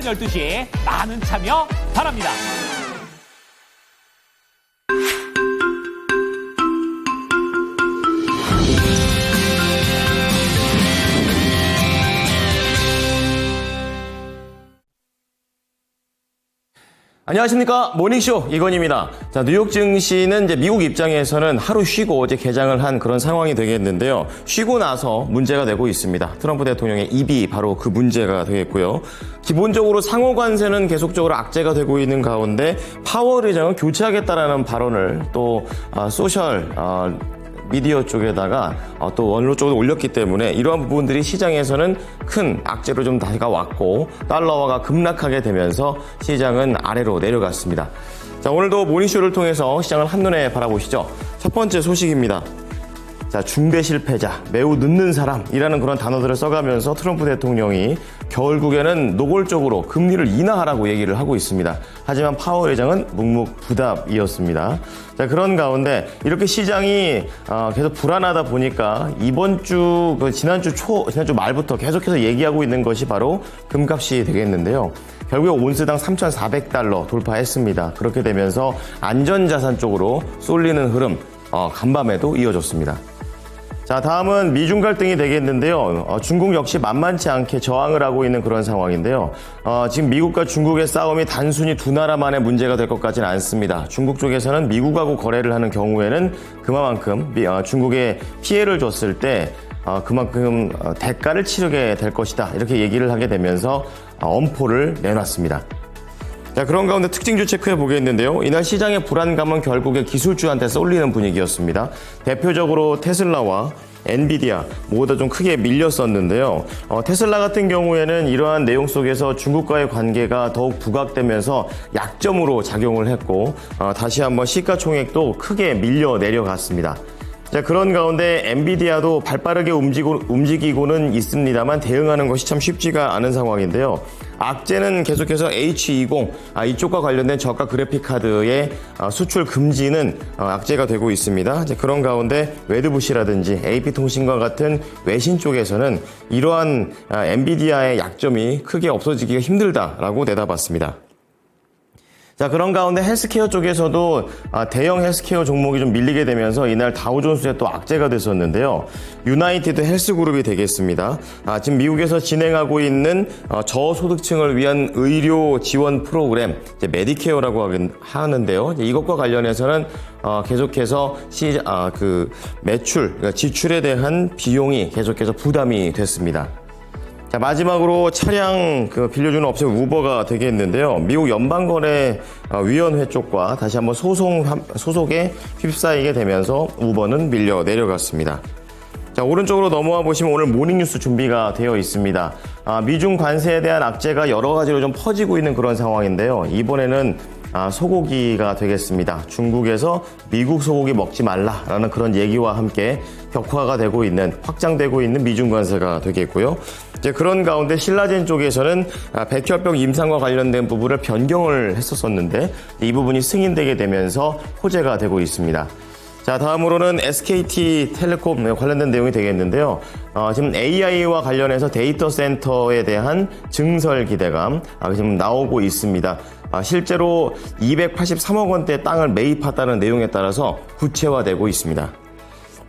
12시 많은 참여 바랍니다. 안녕하십니까. 모닝쇼 이건희입니다. 자, 뉴욕 증시는 이제 미국 입장에서는 하루 쉬고 어제 개장을 한 그런 상황이 되겠는데요. 쉬고 나서 문제가 되고 있습니다. 트럼프 대통령의 입이 바로 그 문제가 되겠고요. 기본적으로 상호 관세는 계속적으로 악재가 되고 있는 가운데 파월 의장은 교체하겠다라는 발언을 또 소셜 미디어 쪽에다가 또 원로 쪽으로 올렸기 때문에 이러한 부분들이 시장에서는 큰 악재로 좀 다가왔고 달러화가 급락하게 되면서 시장은 아래로 내려갔습니다. 자, 오늘도 모닝쇼를 통해서 시장을 한눈에 바라보시죠. 첫 번째 소식입니다. 자, 중대 실패자, 매우 늦는 사람이라는 그런 단어들을 써가면서 트럼프 대통령이 결국에는 노골적으로 금리를 인하하라고 얘기를 하고 있습니다. 하지만 파월 의장은 묵묵부답이었습니다. 자, 그런 가운데 이렇게 시장이 계속 불안하다 보니까 이번 주, 지난주 말부터 계속해서 얘기하고 있는 것이 바로 금값이 되겠는데요. 결국에 온스당 3,400달러 돌파했습니다. 그렇게 되면서 안전자산 쪽으로 쏠리는 흐름, 간밤에도 이어졌습니다. 자, 다음은 미중 갈등이 되겠는데요. 중국 역시 만만치 않게 저항을 하고 있는 그런 상황인데요. 지금 미국과 중국의 싸움이 단순히 두 나라만의 문제가 될 것 같지는 않습니다. 중국 쪽에서는 미국하고 거래를 하는 경우에는 그만큼 중국에 피해를 줬을 때 그만큼 대가를 치르게 될 것이다. 이렇게 얘기를 하게 되면서 엄포를 내놨습니다. 자, 그런 가운데 특징주 체크해 보겠는데요. 이날 시장의 불안감은 결국에 기술주한테 쏠리는 분위기였습니다. 대표적으로 테슬라와 엔비디아 모두 좀 크게 밀렸었는데요. 테슬라 같은 경우에는 이러한 내용 속에서 중국과의 관계가 더욱 부각되면서 약점으로 작용을 했고 다시 한번 시가총액도 크게 밀려 내려갔습니다. 자, 그런 가운데 엔비디아도 발빠르게 움직이고는 있습니다만 대응하는 것이 참 쉽지가 않은 상황인데요. 악재는 계속해서 H20 이쪽과 관련된 저가 그래픽 카드의 수출 금지는 악재가 되고 있습니다. 이제 그런 가운데 웨드부시라든지 AP통신과 같은 외신 쪽에서는 이러한 엔비디아의 약점이 크게 없어지기가 힘들다라고 내다봤습니다. 자, 그런 가운데 헬스케어 쪽에서도 대형 헬스케어 종목이 좀 밀리게 되면서 이날 다우존스에 또 악재가 됐었는데요. 유나이티드 헬스그룹이 되겠습니다. 지금 미국에서 진행하고 있는 저소득층을 위한 의료 지원 프로그램, 이제 메디케어라고 하는데요. 이것과 관련해서는 계속해서 매출, 그러니까 지출에 대한 비용이 계속해서 부담이 됐습니다. 자, 마지막으로 차량 빌려주는 업체 우버가 되겠는데요. 미국 연방거래위원회 쪽과 다시 한번 소속에 휩싸이게 되면서 우버는 밀려 내려갔습니다. 자, 오른쪽으로 넘어와 보시면 오늘 모닝뉴스 준비가 되어 있습니다. 미중 관세에 대한 악재가 여러 가지로 좀 퍼지고 있는 그런 상황인데요. 이번에는 소고기가 되겠습니다. 중국에서 미국 소고기 먹지 말라라는 그런 얘기와 함께 격화가 되고 있는, 확장되고 있는 미중 관세가 되겠고요. 이제 그런 가운데 신라젠 쪽에서는 백혈병 임상과 관련된 부분을 변경을 했었는데 이 부분이 승인되게 되면서 호재가 되고 있습니다. 자, 다음으로는 SK텔레콤 관련된 내용이 되겠는데요. 지금 AI와 관련해서 데이터 센터에 대한 증설 기대감 지금 나오고 있습니다. 실제로 283억 원대 땅을 매입했다는 내용에 따라서 구체화되고 있습니다.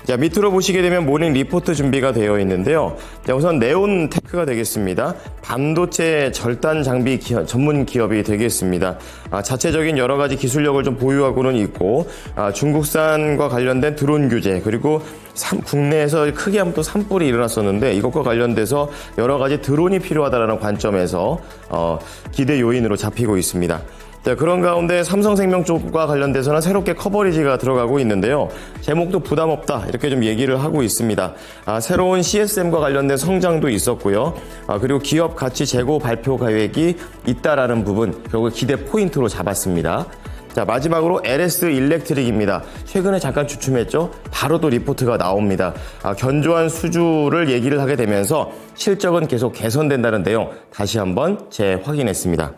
자, 밑으로 보시게 되면 모닝 리포트 준비가 되어 있는데요. 자, 우선 네온테크가 되겠습니다. 반도체 절단 장비 전문 기업이 되겠습니다. 자체적인 여러 가지 기술력을 좀 보유하고는 있고, 중국산과 관련된 드론 규제, 그리고 국내에서 크게 한번 또 산불이 일어났었는데 이것과 관련돼서 여러 가지 드론이 필요하다는 관점에서 기대 요인으로 잡히고 있습니다. 자, 그런 가운데 삼성생명 쪽과 관련돼서는 새롭게 커버리지가 들어가고 있는데요. 제목도 부담 없다 이렇게 좀 얘기를 하고 있습니다. 새로운 CSM과 관련된 성장도 있었고요. 그리고 기업 가치 재고 발표 계획이 있다라는 부분 결국 기대 포인트로 잡았습니다. 자, 마지막으로 LS 일렉트릭입니다. 최근에 잠깐 주춤했죠? 바로 또 리포트가 나옵니다. 견조한 수주를 얘기를 하게 되면서 실적은 계속 개선된다는 내용 다시 한번 재확인했습니다.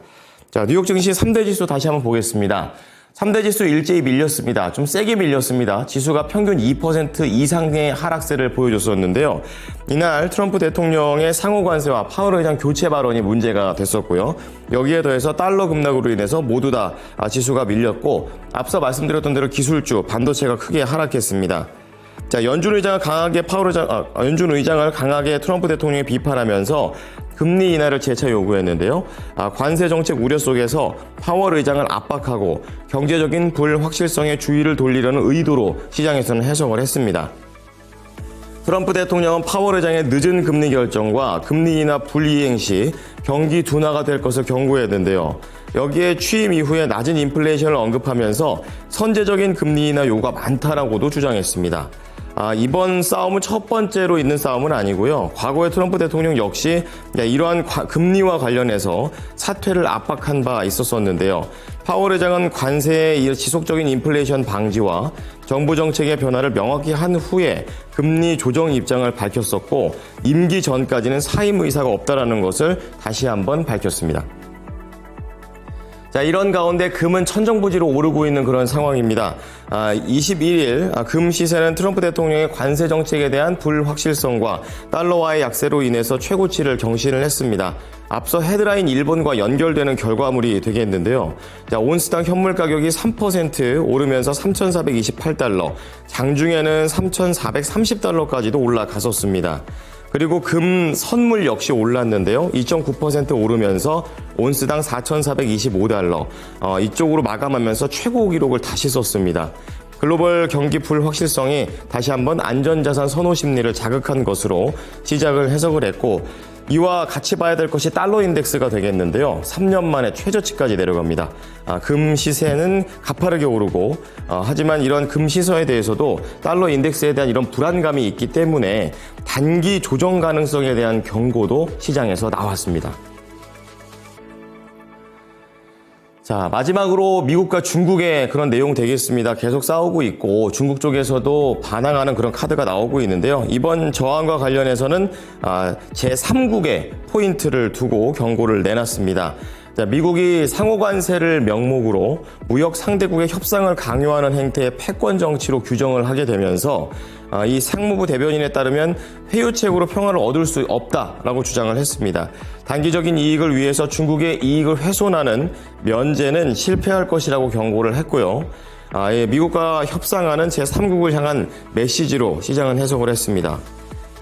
자, 뉴욕 증시 3대 지수 다시 한번 보겠습니다. 3대 지수 일제히 밀렸습니다. 좀 세게 밀렸습니다. 지수가 평균 2% 이상의 하락세를 보여줬었는데요. 이날 트럼프 대통령의 상호 관세와 파월 의장 교체 발언이 문제가 됐었고요. 여기에 더해서 달러 급락으로 인해서 모두 다 지수가 밀렸고, 앞서 말씀드렸던 대로 기술주, 반도체가 크게 하락했습니다. 자, 연준 의장을 강하게 트럼프 대통령이 비판하면서 금리 인하를 재차 요구했는데요. 관세 정책 우려 속에서 파월 의장을 압박하고 경제적인 불확실성에 주의를 돌리려는 의도로 시장에서는 해석을 했습니다. 트럼프 대통령은 파월 의장의 늦은 금리 결정과 금리 인하 불이행 시 경기 둔화가 될 것을 경고했는데요. 여기에 취임 이후에 낮은 인플레이션을 언급하면서 선제적인 금리 인하 요구가 많다라고도 주장했습니다. 이번 싸움은 첫 번째로 있는 싸움은 아니고요. 과거에 트럼프 대통령 역시 이러한 금리와 관련해서 사퇴를 압박한 바 있었었는데요. 파월 의장은 관세의 지속적인 인플레이션 방지와 정부 정책의 변화를 명확히 한 후에 금리 조정 입장을 밝혔었고, 임기 전까지는 사임 의사가 없다라는 것을 다시 한번 밝혔습니다. 자, 이런 가운데 금은 천정부지로 오르고 있는 그런 상황입니다. 21일 금 시세는 트럼프 대통령의 관세 정책에 대한 불확실성과 달러와의 약세로 인해서 최고치를 경신을 했습니다. 앞서 헤드라인 1번과 연결되는 결과물이 되겠는데요. 자, 온스당 현물 가격이 3% 오르면서 3,428달러, 장중에는 3,430달러까지도 올라갔었습니다. 그리고 금 선물 역시 올랐는데요. 2.9% 오르면서 온스당 4,425달러, 이쪽으로 마감하면서 최고 기록을 다시 썼습니다. 글로벌 경기 불확실성이 다시 한번 안전자산 선호 심리를 자극한 것으로 시작을 해석을 했고, 이와 같이 봐야 될 것이 달러 인덱스가 되겠는데요. 3년 만에 최저치까지 내려갑니다. 금 시세는 가파르게 오르고, 하지만 이런 금 시세에 대해서도 달러 인덱스에 대한 이런 불안감이 있기 때문에 단기 조정 가능성에 대한 경고도 시장에서 나왔습니다. 자, 마지막으로 미국과 중국의 그런 내용 되겠습니다. 계속 싸우고 있고 중국 쪽에서도 반항하는 그런 카드가 나오고 있는데요. 이번 저항과 관련해서는 제3국의 포인트를 두고 경고를 내놨습니다. 자, 미국이 상호관세를 명목으로 무역 상대국의 협상을 강요하는 행태의 패권 정치로 규정을 하게 되면서 이 상무부 대변인에 따르면 회유책으로 평화를 얻을 수 없다라고 주장을 했습니다. 단기적인 이익을 위해서 중국의 이익을 훼손하는 면제는 실패할 것이라고 경고를 했고요. 미국과 협상하는 제3국을 향한 메시지로 시장은 해석을 했습니다.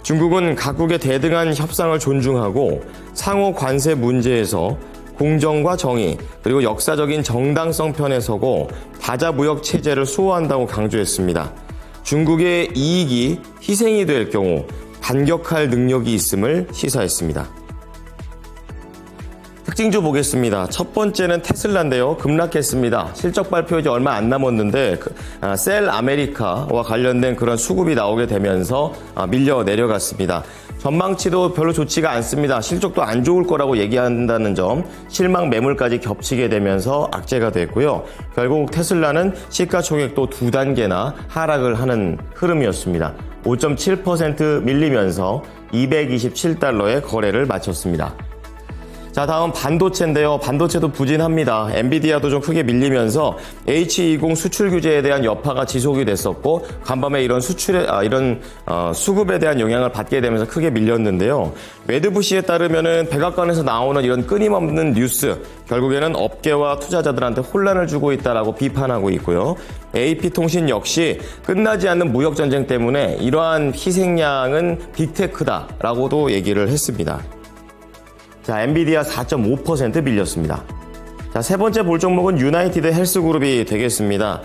중국은 각국의 대등한 협상을 존중하고 상호 관세 문제에서 공정과 정의, 그리고 역사적인 정당성 편에 서고 다자 무역 체제를 수호한다고 강조했습니다. 중국의 이익이 희생이 될 경우 반격할 능력이 있음을 시사했습니다. 특징주 보겠습니다. 첫 번째는 테슬라인데요. 급락했습니다. 실적 발표 이제 얼마 안 남았는데 셀 아메리카와 관련된 그런 수급이 나오게 되면서 밀려 내려갔습니다. 전망치도 별로 좋지가 않습니다. 실적도 안 좋을 거라고 얘기한다는 점, 실망 매물까지 겹치게 되면서 악재가 됐고요. 결국 테슬라는 시가총액도 2단계나 하락을 하는 흐름이었습니다. 5.7% 밀리면서 227달러의 거래를 마쳤습니다. 자, 다음 반도체인데요. 반도체도 부진합니다. 엔비디아도 좀 크게 밀리면서 H20 수출 규제에 대한 여파가 지속이 됐었고, 간밤에 이런 수급에 대한 영향을 받게 되면서 크게 밀렸는데요. 매드부시에 따르면은 백악관에서 나오는 이런 끊임없는 뉴스, 결국에는 업계와 투자자들한테 혼란을 주고 있다라고 비판하고 있고요. AP통신 역시 끝나지 않는 무역 전쟁 때문에 이러한 희생양은 빅테크다라고도 얘기를 했습니다. 자, 엔비디아 4.5% 밀렸습니다. 자, 세 번째 볼 종목은 유나이티드 헬스그룹이 되겠습니다.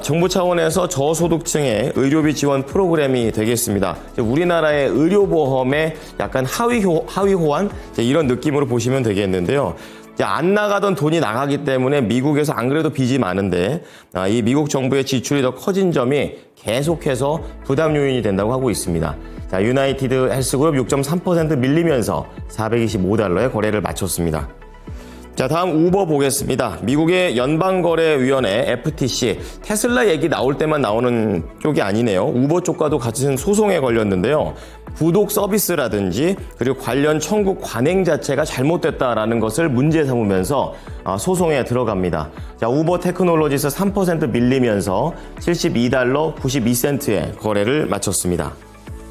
정부 차원에서 저소득층의 의료비 지원 프로그램이 되겠습니다. 우리나라의 의료보험의 약간 하위 호환? 이런 느낌으로 보시면 되겠는데요. 안 나가던 돈이 나가기 때문에 미국에서 안 그래도 빚이 많은데 이 미국 정부의 지출이 더 커진 점이 계속해서 부담 요인이 된다고 하고 있습니다. 자, 유나이티드 헬스그룹 6.3% 밀리면서 425달러의 거래를 마쳤습니다. 자, 다음 우버 보겠습니다. 미국의 연방거래위원회 FTC, 테슬라 얘기 나올 때만 나오는 쪽이 아니네요. 우버 쪽과도 같은 소송에 걸렸는데요. 구독 서비스라든지 그리고 관련 청구 관행 자체가 잘못됐다라는 것을 문제 삼으면서 소송에 들어갑니다. 자, 우버 테크놀로지스 3% 밀리면서 $72.92의 거래를 마쳤습니다.